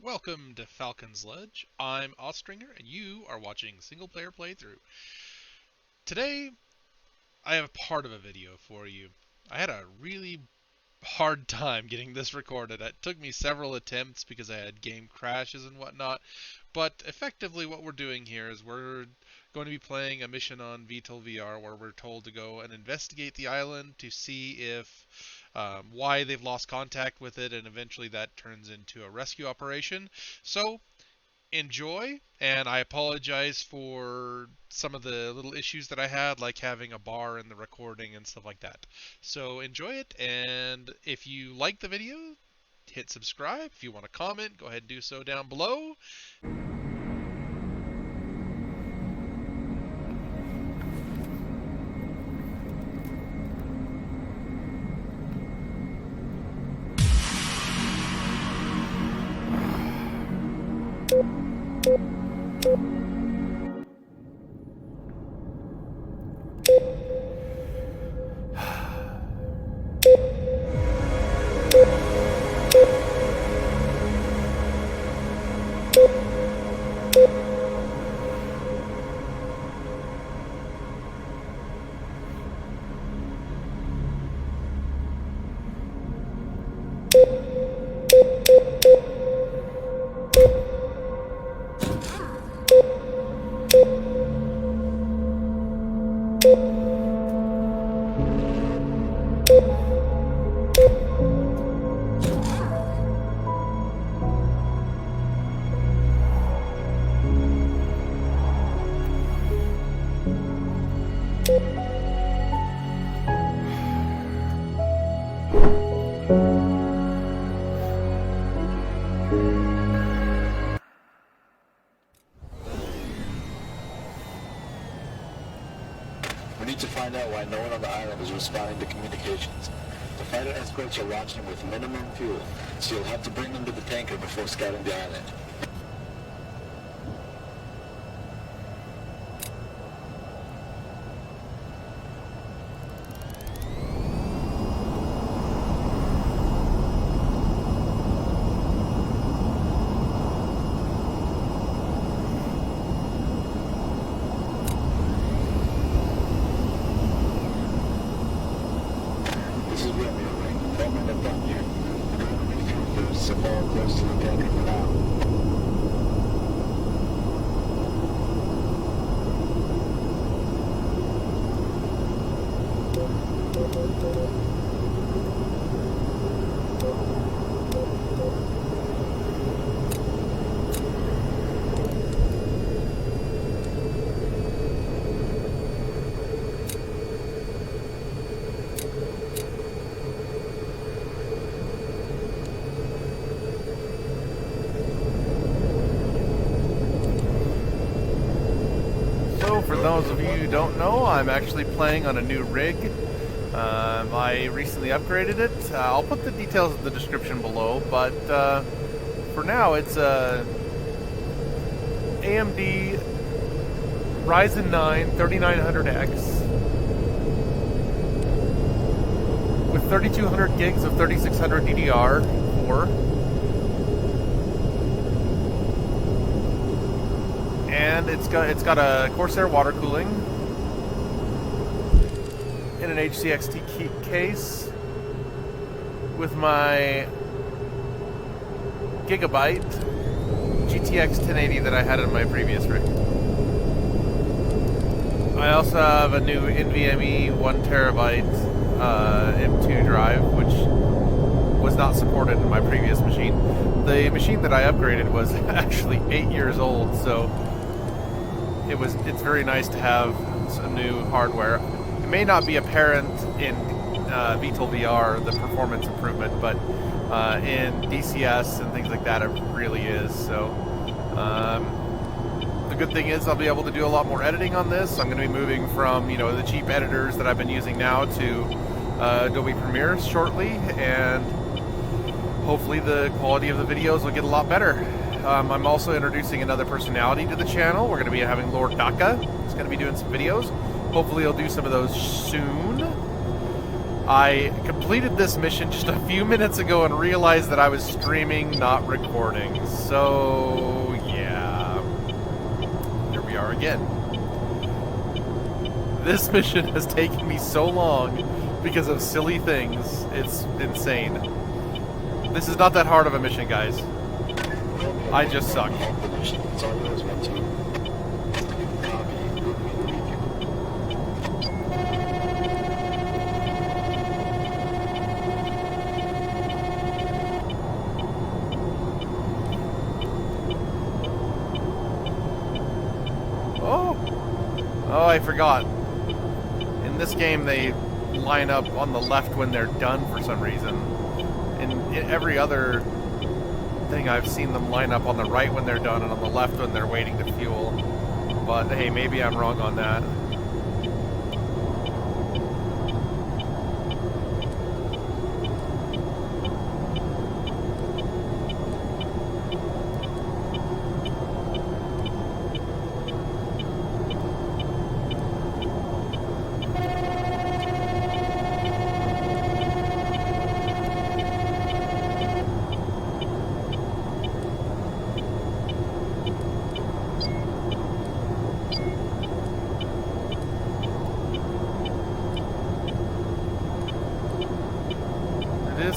Welcome to Falcon's Ledge. I'm Ostringer, and you are watching Single Player Playthrough. Today, I have a part of a video for you. I had a really hard time getting this recorded. It took me several attempts because I had game crashes and whatnot, but effectively what we're doing here is we're going to be playing a mission on VTOL VR where we're told to go and investigate the island to see if why they've lost contact with it, and eventually that turns into a rescue operation. So enjoy, and I apologize for some of the little issues that I had, like having a bar in the recording and stuff like that. So enjoy it, and if you like the video, hit subscribe. If you want to comment, go ahead and do so down below. We need to find out why no one on the island is responding to communications. The fighter escorts are launching with minimum fuel, so you'll have to bring them to the tanker before scouting the island. This is Romeo Ring. Filming up on you. We're going to refuel first, so follow close to the tanker for now. For those of you who don't know, I'm actually playing on a new rig. I recently upgraded it. I'll put the details in the description below, but for now it's a AMD Ryzen 9 3900X with 3200 gigs of 3600 DDR4. And it's got a Corsair water cooling in an NZXT case with my Gigabyte GTX 1080 that I had in my previous rig. I also have a new NVMe 1TB M2 drive, which was not supported in my previous machine. The machine that I upgraded was actually 8 years old, so it's very nice to have some new hardware. It may not be apparent in VTOL VR, the performance improvement, but in DCS and things like that, it really is. So the good thing is I'll be able to do a lot more editing on this. I'm going to be moving from the cheap editors that I've been using now to Adobe Premiere shortly, and hopefully the quality of the videos will get a lot better. I'm also introducing another personality to the channel. We're going to be having Lord Daka. He's going to be doing some videos. Hopefully he'll do some of those soon. I completed this mission just a few minutes ago and realized that I was streaming, not recording. So, yeah. Here we are again. This mission has taken me so long because of silly things. It's insane. This is not that hard of a mission, guys. I just suck. Oh, I forgot. In this game, they line up on the left when they're done for some reason. In every other thing, I've seen them line up on the right when they're done and on the left when they're waiting to fuel. But hey, maybe I'm wrong on that.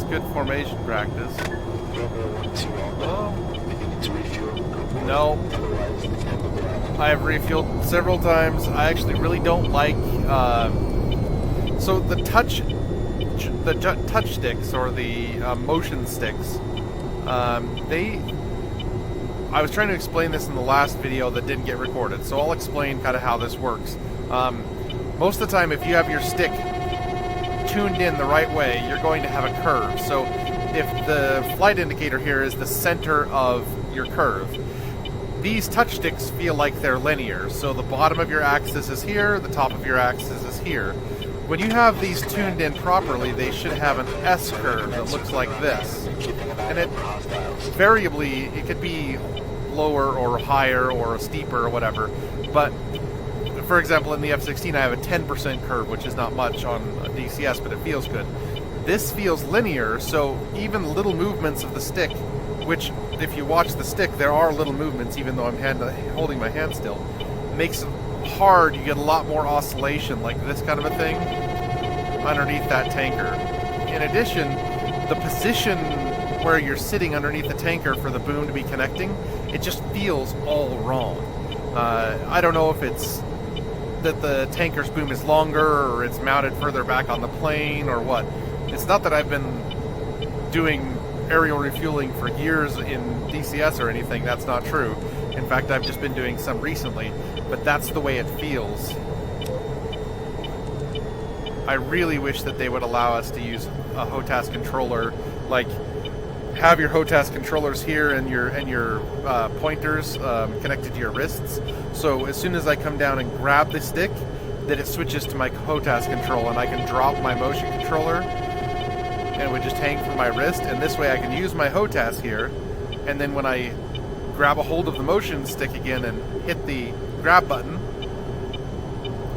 Good formation practice. No. I have refueled several times. I actually really don't like. So the touch sticks or the motion sticks. I was trying to explain this in the last video that didn't get recorded, so I'll explain kind of how this works. Most of the time, if you have your stick tuned in the right way, you're going to have a curve. So if the flight indicator here is the center of your curve, these touch sticks feel like they're linear. So the bottom of your axis is here, the top of your axis is here. When you have these tuned in properly, they should have an S curve that looks like this. And it variably, it could be lower or higher or steeper or whatever. But for example, in the F-16, I have a 10% curve, which is not much on DCS, but it feels good. This feels linear, so even little movements of the stick, which, if you watch the stick, there are little movements, even though I'm holding my hand still, makes it hard. You get a lot more oscillation, like this kind of a thing, underneath that tanker. In addition, the position where you're sitting underneath the tanker for the boom to be connecting, it just feels all wrong. I don't know if it's that the tanker's boom is longer or it's mounted further back on the plane or what. It's not that I've been doing aerial refueling for years in DCS or anything. That's not true. In fact, I've just been doing some recently, but that's the way it feels. I really wish that they would allow us to use a HOTAS controller, like have your HOTAS controllers here and your pointers connected to your wrists. So as soon as I come down and grab the stick, that it switches to my HOTAS control, and I can drop my motion controller, and it would just hang from my wrist. And this way, I can use my HOTAS here, and then when I grab a hold of the motion stick again and hit the grab button,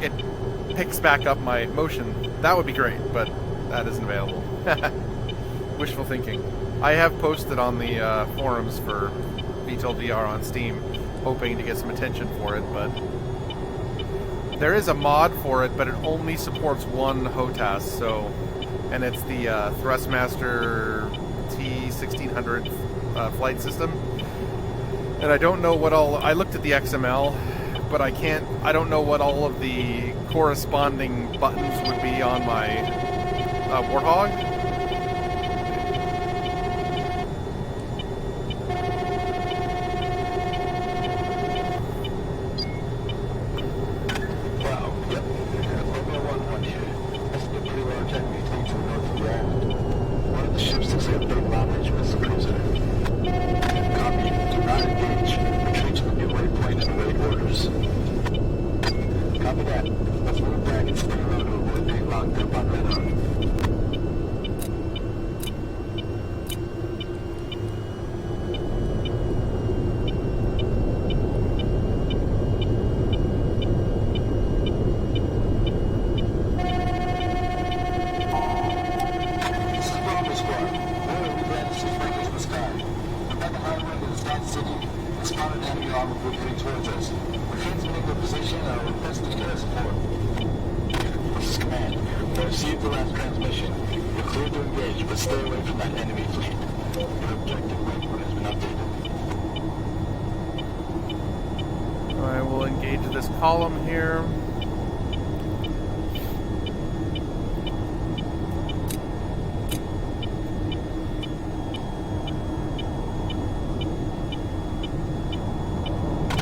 it picks back up my motion. That would be great, but that isn't available. Wishful thinking. I have posted on the forums for VTOL VR on Steam, hoping to get some attention for it, but there is a mod for it, but it only supports one HOTAS, so, and it's the Thrustmaster T1600 flight system. And I don't know what all, I looked at the XML, but I don't know what all of the corresponding buttons would be on my Warthog. by the highway to the South City, we spotted an enemy armored group heading towards us. We're transmitting their position and are requesting air support. This is Command. We received the last transmission. You're clear to engage, but stay away from that enemy fleet. Your objective waypoint has been updated. I will engage this column here.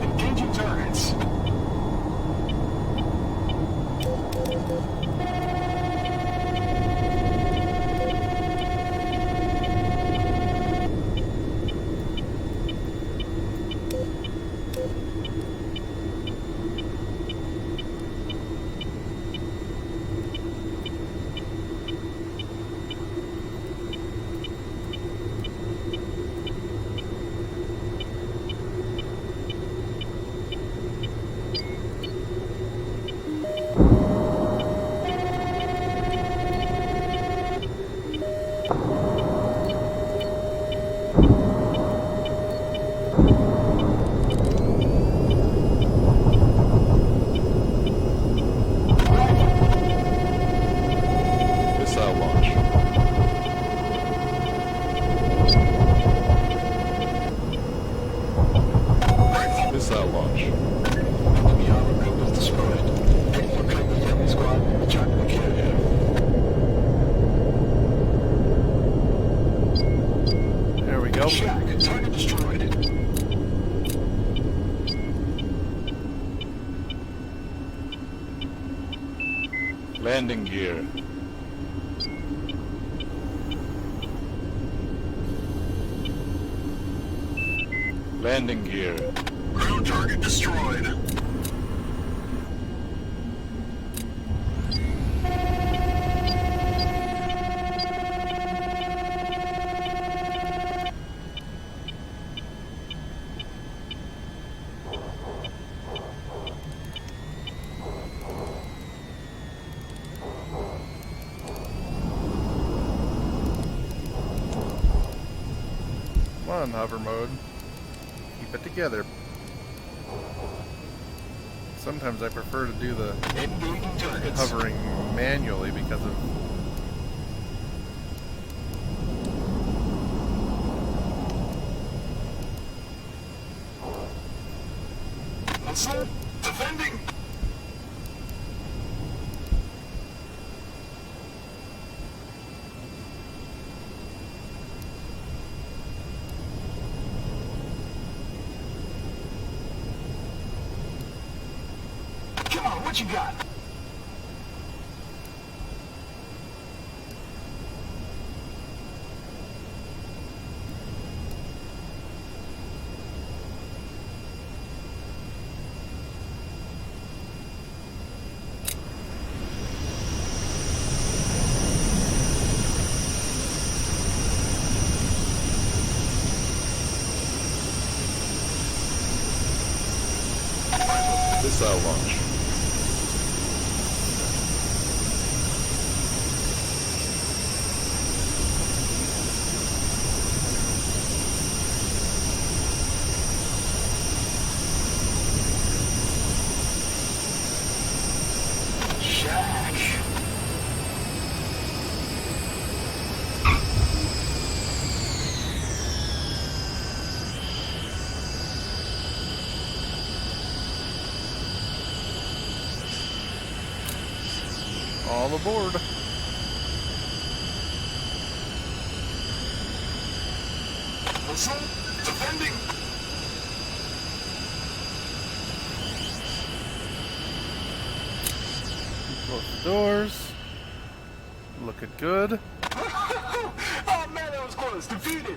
Engaging targets. Landing gear. Landing gear. Ground target destroyed. Come on, hover mode. Keep it together. Sometimes I prefer to do the hovering manually because of defending. Come on, what you got? Missile launch. all aboard. Missile defending. Close the doors. Looking good. Oh man, that was close. Defeated.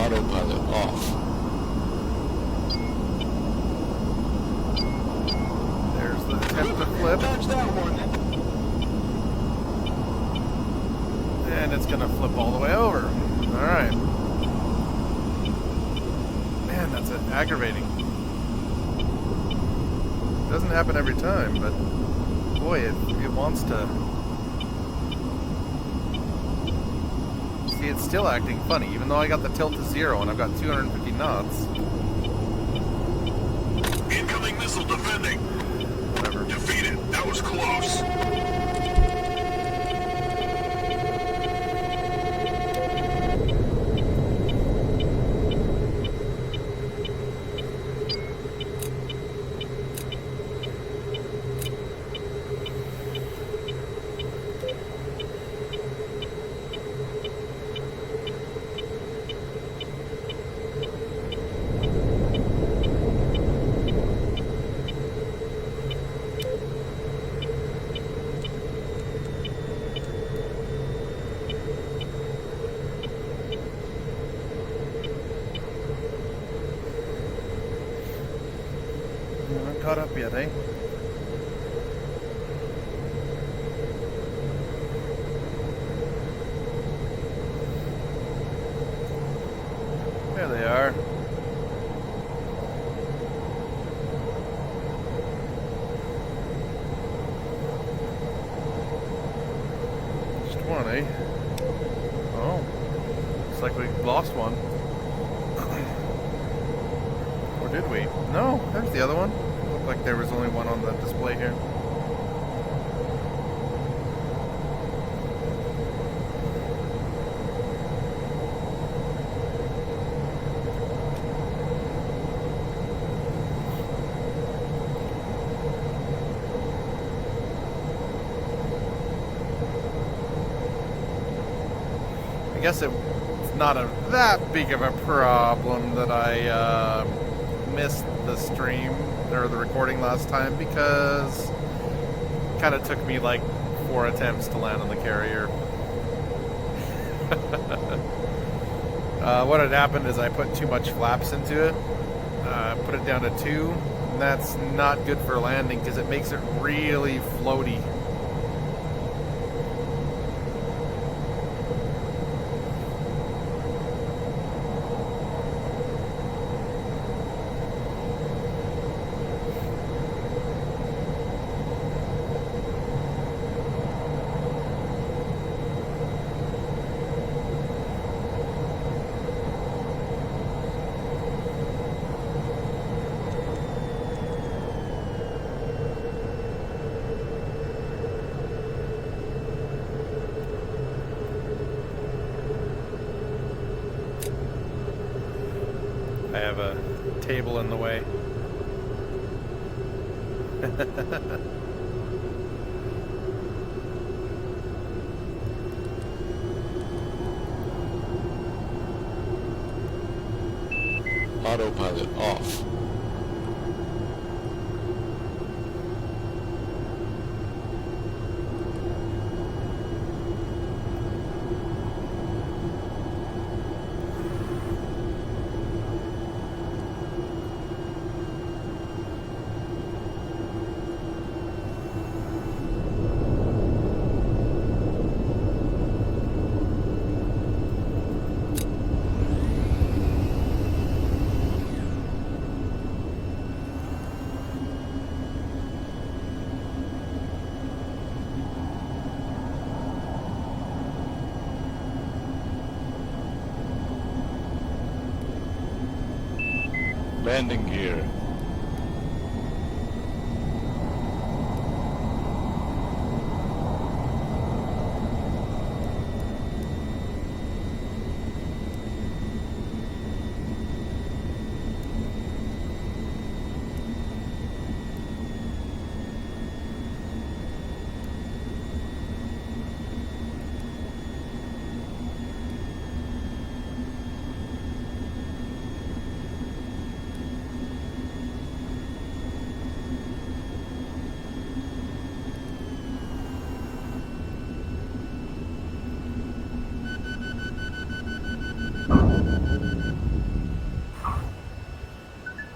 Autopilot off. It's aggravating. It doesn't happen every time, but boy, it wants to. See, it's still acting funny, even though I got the tilt to 0 and I've got 250 knots. Incoming missile defending. Whatever. Defeated. That was close. Not caught up yet, eh? There they are. Just one, eh? Oh. Looks like we lost one. Or did we? No, there's the other one. Looked like there was only one on the display here. I guess it's not that big of a problem that I missed the stream or the recording last time, because it kind of took me like 4 attempts to land on the carrier. What had happened is I put too much flaps into it, put it down to 2, and that's not good for landing because it makes it really floaty. I have a table in the way. Autopilot off. Landing gear.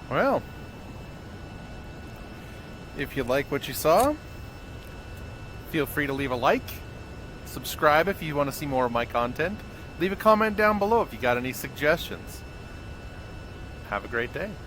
Well, if you like what you saw, feel free to leave a like, subscribe if you want to see more of my content, leave a comment down below if you got any suggestions. Have a great day.